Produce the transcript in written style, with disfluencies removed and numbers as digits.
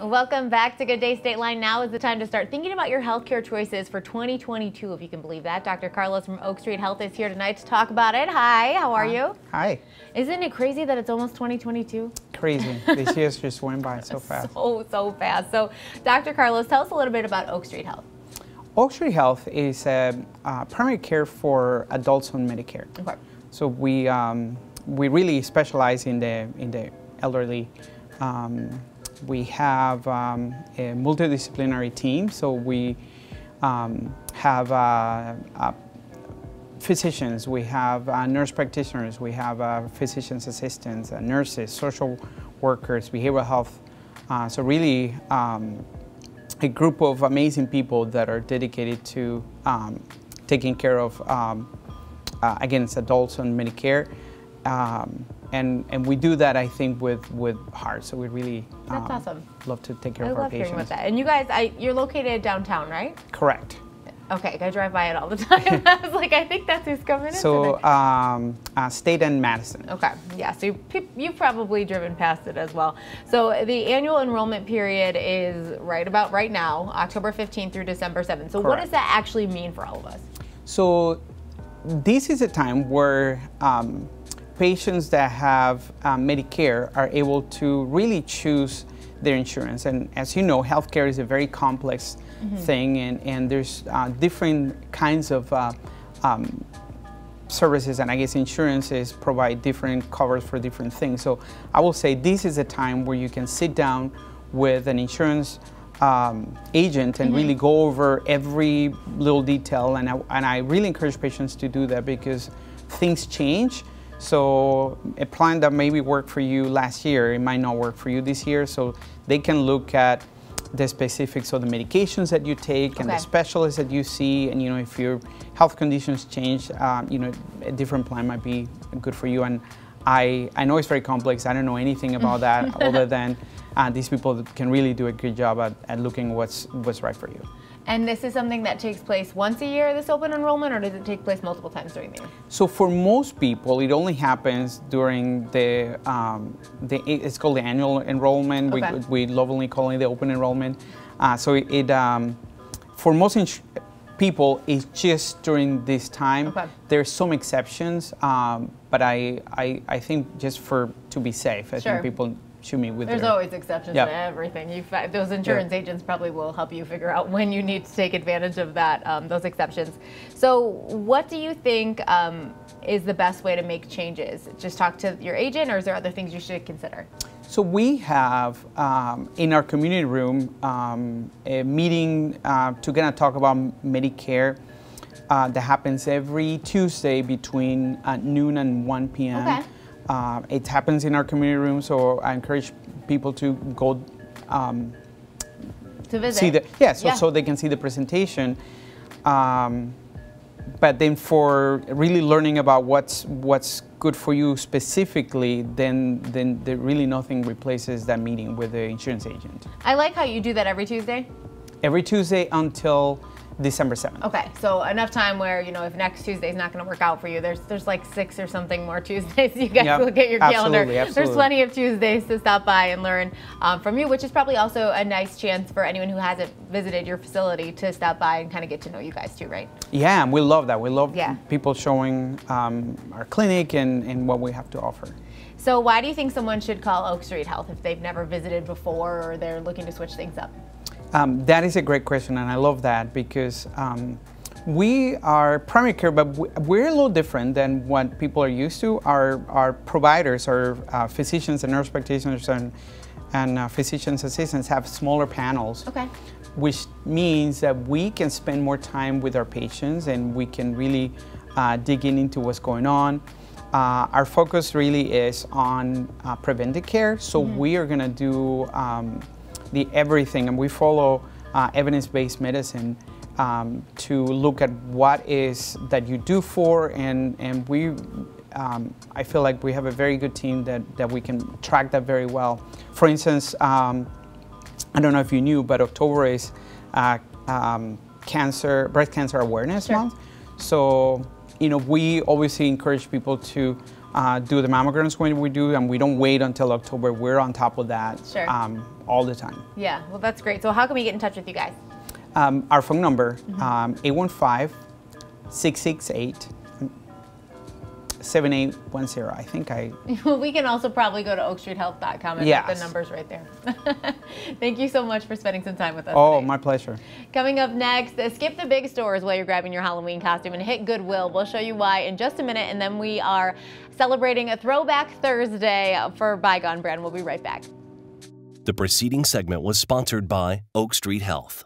Welcome back to Good Day State Line. Now is the time to start thinking about your healthcare choices for 2022, if you can believe that. Dr. Carlos from Oak Street Health is here tonight to talk about it. Hi, how are you? Hi. Isn't it crazy that it's almost 2022? Crazy. This year just went by so fast. So fast. So, Dr. Carlos, tell us a little bit about Oak Street Health. Oak Street Health is primary care for adults on Medicare. Okay. So we really specialize in the elderly. We have a multidisciplinary team, so we have physicians, we have nurse practitioners, we have physician's assistants, nurses, social workers, behavioral health. So really a group of amazing people that are dedicated to taking care of, again, adults on Medicare. And we do that, I think, with heart. So we really That's awesome. Love to take care of our patients. I love hearing about that. And you guys, you're located downtown, right? Correct. Okay, I drive by it all the time. I was like, I think that's who's coming in So State and Madison. Okay, yeah, so you've probably driven past it as well. So the annual enrollment period is right now, October 15th through December 7th. So what does that actually mean for all of us? So this is a time where patients that have Medicare are able to really choose their insurance. And as you know, healthcare is a very complex thing, and there's different kinds of services, and I guess insurances provide different covers for different things. So I will say this is a time where you can sit down with an insurance agent and really go over every little detail, and I really encourage patients to do that because things change. So a plan that maybe worked for you last year, it might not work for you this year. So they can look at the specifics of the medications that you take and the specialists that you see. And, you know, if your health conditions change, you know, a different plan might be good for you. And I know it's very complex. I don't know anything about that other than these people can really do a good job at looking what's right for you. And this is something that takes place once a year, this open enrollment, or does it take place multiple times during the year? So for most people, it only happens during it's called the annual enrollment. Okay. We lovingly call it the open enrollment. So for most people, it's just during this time. Okay. There's some exceptions, but I think just to be safe, I think people should meet with There's always exceptions to everything. Those insurance agents probably will help you figure out when you need to take advantage of that, those exceptions. So what do you think is the best way to make changes? Just talk to your agent, or is there other things you should consider? So we have in our community room a meeting to kind of talk about Medicare that happens every Tuesday between noon and 1 p.m. Okay. It happens in our community room, so I encourage people to go to visit. So they can see the presentation. But then for really learning about what's good for you specifically, then there really nothing replaces that meeting with the insurance agent. I like how you do that every Tuesday. Every Tuesday until December 7th. Okay, so enough time where, you know, if next Tuesday is not going to work out for you, there's like 6 or something more Tuesdays. You guys look at your calendar. Absolutely. There's plenty of Tuesdays to stop by and learn from you, which is probably also a nice chance for anyone who hasn't visited your facility to stop by and kind of get to know you guys too, right? Yeah, and we love that. We love people showing our clinic and what we have to offer. So why do you think someone should call Oak Street Health if they've never visited before or they're looking to switch things up? That is a great question, and I love that because we are primary care, but we're a little different than what people are used to. Our providers, our physicians and nurse practitioners and physicians assistants have smaller panels, which means that we can spend more time with our patients and we can really dig into what's going on. Our focus really is on preventive care, so we are going to do everything, and we follow evidence-based medicine to look at what is that you do for, and we I feel like we have a very good team that we can track that very well. For instance, I don't know if you knew, but October is breast cancer awareness month. So, you know, we obviously encourage people to do the mammograms when we do, and we don't wait until October. We're on top of that all the time. Yeah, well, that's great. So how can we get in touch with you guys? Our phone number, 815-668-7810. I think We can also probably go to oakstreethealth.com and put the numbers right there. Thank you so much for spending some time with us today. My pleasure. Coming up next, skip the big stores while you're grabbing your Halloween costume and hit Goodwill. We'll show you why in just a minute, and then we are celebrating a Throwback Thursday for Bygone Brand. We'll be right back. The preceding segment was sponsored by Oak Street Health.